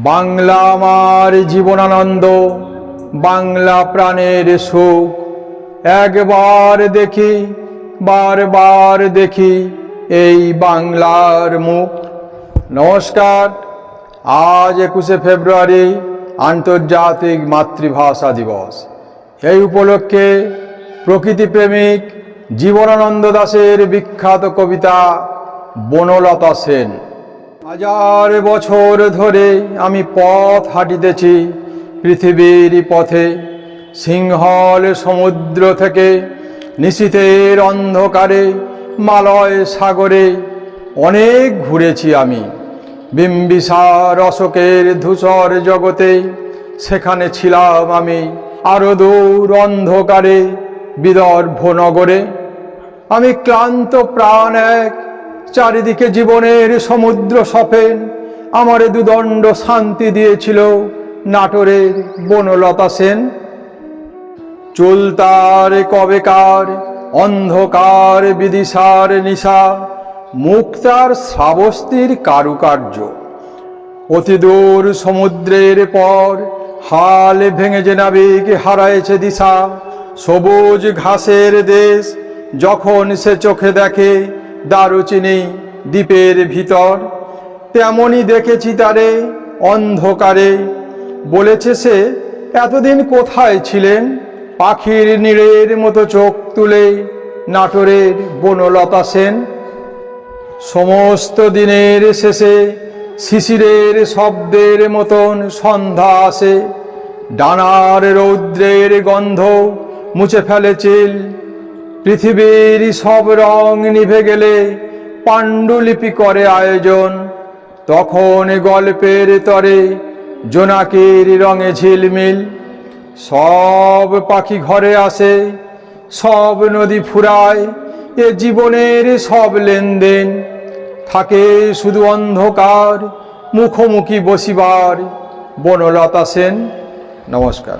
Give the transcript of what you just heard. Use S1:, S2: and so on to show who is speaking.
S1: বাংলা আমার জীবনানন্দ, বাংলা প্রাণের সুখ। একবার দেখি, বারবার দেখি এই বাংলার মুখ। নমস্কার। আজ 21শে ফেব্রুয়ারি আন্তর্জাতিক মাতৃভাষা দিবস। এই উপলক্ষে প্রকৃতিপ্রেমিক জীবনানন্দ দাশের বিখ্যাত কবিতা বনলতা সেন। হাজার বছর ধরে আমি পথ হাঁটিতেছি পৃথিবীর পথে, সিংহল সমুদ্র থেকে নিশীথের অন্ধকারে মালয় সাগরে অনেক ঘুরেছি আমি। বিম্বিসার অশোকের ধূসর জগতে সেখানে ছিলাম আমি, আরো দূর অন্ধকারে বিদর্ভ নগরে। আমি ক্লান্ত প্রাণ এক, চারিদিকে জীবনের সমুদ্র সফেন। আমার দুদণ্ড শান্তি দিয়েছিল নাটোরের বনলতা সেন। চুলতার কবেকার অন্ধকার বিদিশার নিশা, মুক্তার শ্রাবস্তির কারুকার্য। অতি দূর সমুদ্রের পর হাল ভেঙে যে নাবিক হারায়েছে দিশা, সবুজ ঘাসের দেশ যখন সে চোখে দেখে দারুচিনি দ্বীপের ভিতর, তেমনি দেখেছি তারে অন্ধকারে। বলেছে সে, এতদিন কোথায় ছিলেন? পাখির নীড়ের মতো চোখ তুলে নাটোরের বনলতা সেন। সমস্ত দিনের শেষে শিশিরের শব্দের মতন সন্ধ্যা আসে, ডানার রৌদ্রের গন্ধ মুছে ফেলে চিল। পৃথিবীর সব রং নিভে গেলে পাণ্ডুলিপি করে আয়োজন, তখন গল্পের তরে জোনাকির রঙে ঝিলমিল। সব পাখি ঘরে আসে, সব নদী ফুরায়, এ জীবনের সব লেনদেন। থাকে শুধু অন্ধকার মুখোমুখি বসিবার বনলতা সেন। নমস্কার।